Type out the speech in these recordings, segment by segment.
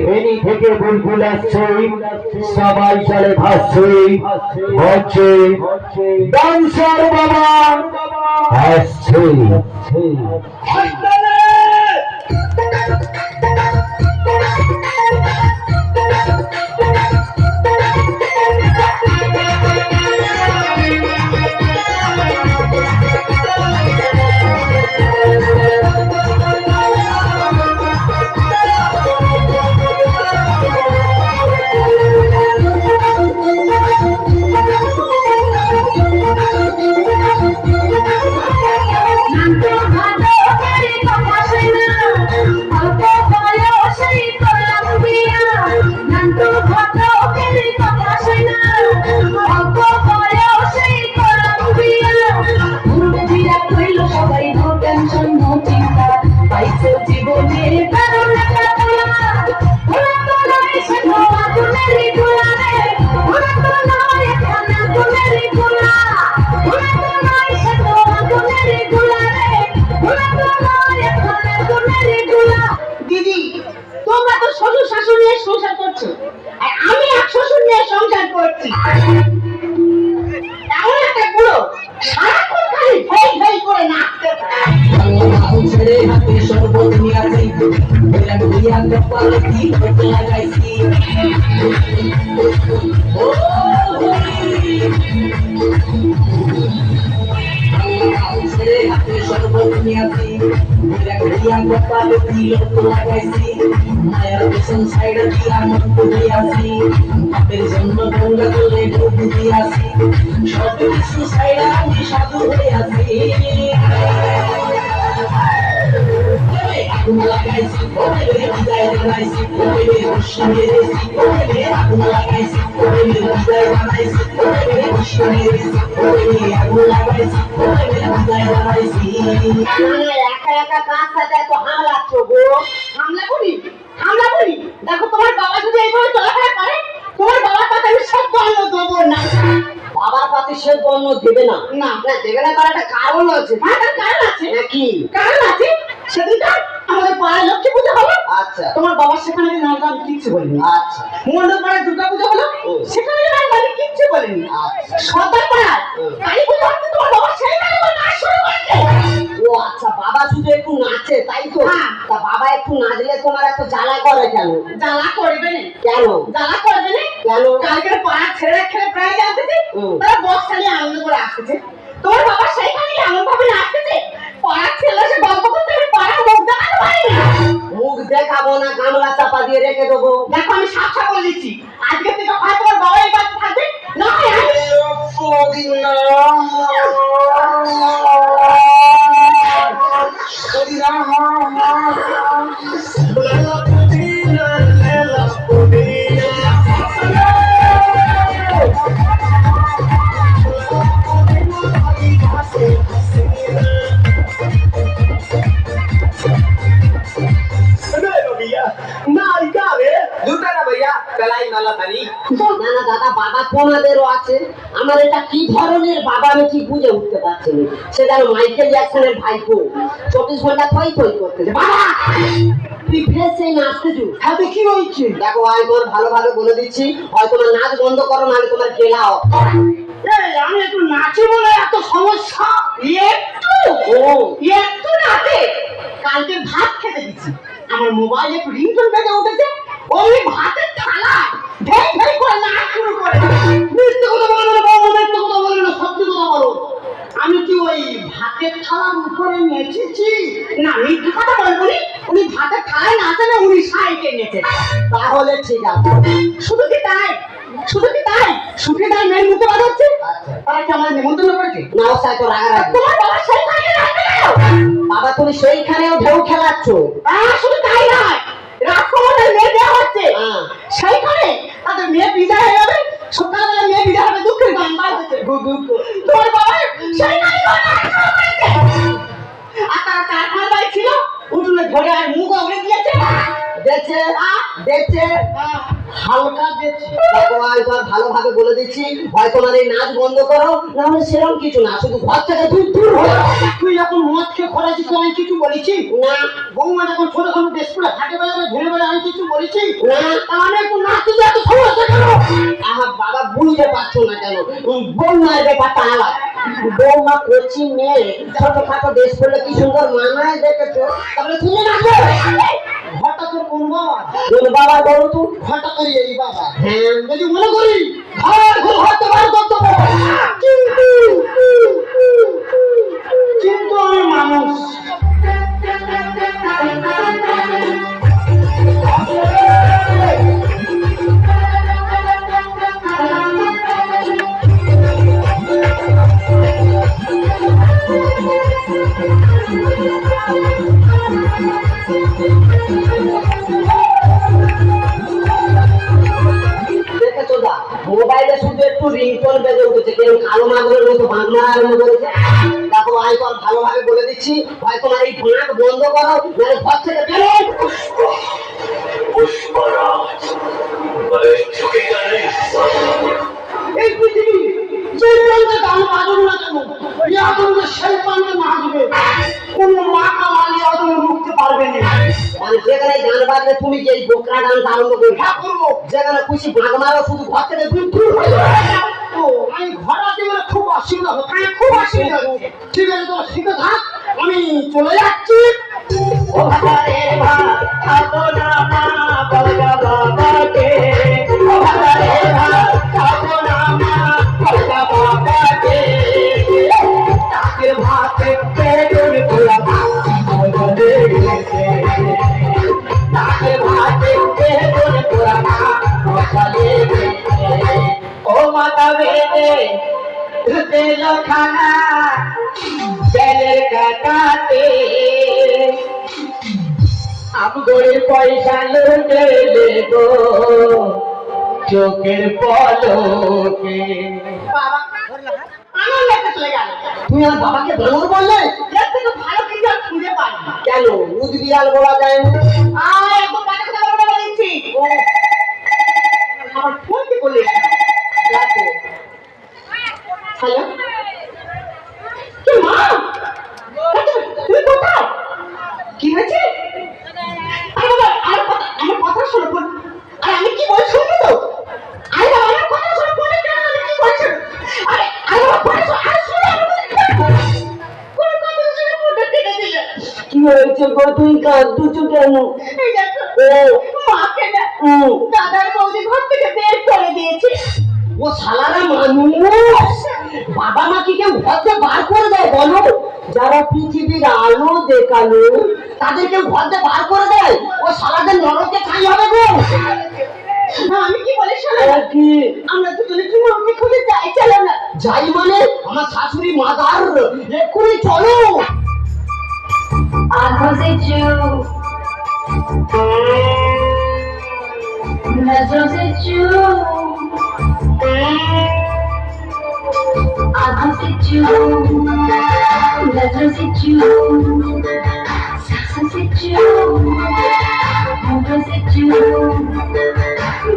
ফেনী থেকে বুলবুল আসছে, সবাই চলে ভাসছে, হচ্ছে ডান্সার বাবা আসছে। দেখো তোমার বাবা যদি এইভাবে চলাফেরা করে, তোমার বাবার কথা আমি সব বর্ণ দেবো না। বাবার পাতে সে বর্ণ দেবে না? না দেবে না, তার একটা কারণ আছে। হ্যাঁ, তার কারণ আছে। কি কারণ আছে? সেদিনটা আমাদের পাড়ায় লক্ষ্মী পুজো হলো। আচ্ছা। তোমার বাবার সেখানে নাচ গান কিচ্ছু বলেনি। আচ্ছা। মন্ডল পাড়ায় দুর্গা পুজো হলো, সেখানে নাচ গান কিচ্ছু বলেনি। আচ্ছা। সর্দার পাড়ায় কালী পুজো হচ্ছে, তোমার বাবা সেইখানে নাচ শুরু করেছে। ও আচ্ছা, বাবা শুধু একটু নাচে তাই তো? হ্যাঁ। তা বাবা একটু নাচলে তোমার এত জ্বালা করে কেন? জ্বালা করবে না কেন? জ্বালা করবে না কেন? কালকে পাড়া ছেড়ে খেলে প্রায় জানতেছে, তারা বক্স চালিয়ে আনন্দ করে আসতেছে। তোমার বাবা সেইখানে এমন ভাবে নাচতেছে, পাড়ার ছেলে সে গল্প করতে পাড়া মুখ দেখাতে পারি না। মুখ দেখাবো না, গামলা চাপা দিয়ে রেখে দেবো। দেখো আমি সাফ বলে দিচ্ছি, আজকে থেকে হয় তোমার বাবা এই বাড়িতে থাকবে, না হয় আমি। না দাদা, বাবা তোমাদেরও আছে। আমার এটা কি ধরনের বাবা আমি ঠিক বুঝে উঠতে পারছি না। সে যেন মাইকেল জ্যাকসনের ভাইপো, 24 ঘন্টা থই থই করতেছে। বাবা তুই ফেসে নাচতেছু? হ্যাঁ, কি বলছি? দেখো আমি তোমার ভালো ভালো বলে দিচ্ছি, হয় তোমার নাচ বন্ধ করো, নাহলে তোমার গেলাও। আমি একটু নাচি বলে এত সমস্যা? একটু নাচে। কালকে ভাত খেতে দিচ্ছি, আমার মোবাইলে একটু রিংটোন বেজে উঠেছে, ওই ভাতের থালা ঢেই ঢেই করে নাচ শুরু করে। মিথ্যে কথা বলো না বাবা, মিথ্যে কথা বলো না, সত্যি কথা বলো। আমি কি ওই ভাতের থালার উপরে নেচেছি? না, মিথ্যে কথা বলবো না। উনি ভাতের থালায় নাচে না, উনি সাইডে নেচে। তাহলে ঠিক আছে। শুধু কি তাই? শুধু কি তাই? শুধু তাই মেয়ের মুখে বাদ হচ্ছে। তারা কি আমাদের নিমন্ত্রণ করেছে? না, ও সাইতো রাগারাগি। তোমার বাবা সেইখানে নাচতে গেল। বাবা তুমি সেইখানেও ঢেউ খেলাচ্ছ? শুধু তাই নয়, রাজকুমারের মেয়ে দেওয়া হচ্ছে সেইখানে, তাদের মেয়ে বিদায় হয়ে যাবে। সকালবেলা মেয়ে বিদায় হবে, দুঃখের গান বার হচ্ছে। তোমার বাবা সেইখানে আর তারা কারখানার বাড়ি ছিল, উঠুনে ধরে আর মুখ অগড়ে দিয়েছে। দেখছে দেখছে হালকা দিচ্ছি। দেখো আমি তোমার ভালোভাবে বলে দিচ্ছি, হয় তোমার এই নাচ বন্ধ করো, না হলে সেরকম কিছু না, শুধু ঘর থেকে দূর দূর হয়ে যাও। তুই যখন মদ খেয়ে খরাইছিস আমি কিছু বলেছি না বৌমা যখন ছোট ছোট ডেস্কুলে হাটে বাজারে ঘুরে বেড়ে আমি কিছু বলেছি না, তাহলে একটু নাচতে যে এত সমস্যা কেন? আমার বাবা বুঝতে পারছো না কেন? বৌমার ব্যাপারটা আলাদা। বৌমা কচি মেয়ে, ছোটখাটো ড্রেস পরলে কি সুন্দর মানায় দেখেছো, তাহলে তুমি নাচো। ঘরটা তোর কোন বাবা? কোন বাবা বলো তো? ঘরটা করি এই বাবা। হ্যাঁ, যদি মনে করি ঘরটা বার করতে পারবো, কিন্তু আমি মানুষ। দেখেছো দা, মোবাইলে শুধু একটু রিংটোন বেজে উঠেছে, কেউ কালো মাগুরের মতো বাংলা আরম্ভ করেছে। দেখো আমি তোমার ভালোভাবে বলে দিচ্ছি, হয় তোমার এই ভাঁট বন্ধ করো, নাহলে ঘর থেকে বেরো। पुष्पराज बड़े झुकेगा नहीं। এই পৃথিবী যে প্রান্তে গান বাজুক না কেন, এই আতঙ্কে সেই প্রান্তে নাচবে। কোন মা কামালি আতঙ্কে রুখতে পারবে না। মানে যেখানে গান বাজলে তুমি কি এই বোকরা ডান্স আরম্ভ করবে? হ্যাঁ করবো। যেখানে খুশি ভাগ মারো, শুধু ঘর থেকে দূর দূর হয়ে যাও। ও আমি ঘোড়া দিয়ে খুব অসুবিধা হচ্ছে, খুব অসুবিধা হচ্ছে। ঠিক আছে তোর শিখে থাক, আমি চলে যাচ্ছি। ও ভাতারে ভাত খাবো না মা, বলগা বাবাকে। ও ভাতারে ভাত খাবো না মা, বলগা বাবাকে। তাকে ভাতে পেটুন খোলা বলে গেছে, তাকে ভাতে পেটুন খোলা বলে গেছে। ও মাতা বেদে তেল খানা বেলের কাটাতে, আমগরের পয়সা লুটে দেবো চোখের পলকে। বাবা আমার লেখা চলে গেল। তুমি আমার বাবাকে বানর বললে? এর থেকে ভালো কিছু আর খুঁজে পাই না। কেন উদবিড়াল বলা যায় না? আর এখন কানে কথা বলতে বলেছি। আমার ফোন কি করলে? দেখো, হ্যালো কি মা, তুমি কোথায়? কি হয়েছে? আরে বাবা আমার কথা শোনো ফোন। আরে আমি কি বলছি শুনবি তো? আরে বাবা আমার কথা শোনো ফোনে কেন আমি কি বলছি? আরে বাবা কথা শোনো, আরে শোনো কোন কথা শুনে ফোনটা কেটে দিলে। কি হয়েছে গো, তুই কাঁদছো কেন? এই দেখো ও মাকে না দাদার বৌদি ঘর থেকে বের করে দিয়েছে। ও শালারা মানুষ, বাবা মা কি কেউ ঘর থেকে বার করে দেয় বলো? যারা পৃথিবীর আলো দেখালো তাদেরকে ঘর থেকে বার করে দেয়? ও শালাদের নরকে খাই হবে গো। না আমি কি বলি শোনো, আর কি আমরা দুজনে কি মাকে খুঁজে যাই, চলো না। যাই মানে? আমার শাশুড়ি মাদার, এক্ষুনি চলো। आंखों से चू, नजरों से चू, आंखों से चू, नजरों से चू, सांसों से चू, होठों से चू।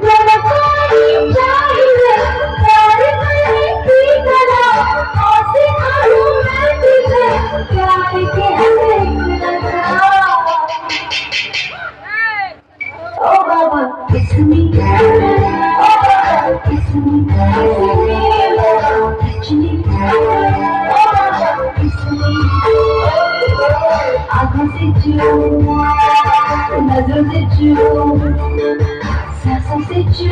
दोनों कोई चाहिए, प्यार करने की तरह, ऐसे आलू में तुझे प्यार के हंसे लगा। ओ बाबा kiss me, oh बाबा kiss me, touch me, oh बाबा kiss me। आँखों से चू, नजरों से चू, सांसों से चू,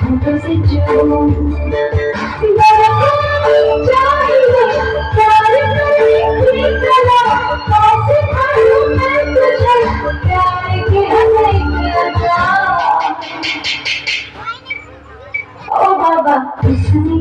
होठों से चू। दोनों कोई चाहिए, प्यार करने की तरह, ऐसे आलू में तुझे प्यार के हंसे लगा। ओ बाबा किस me,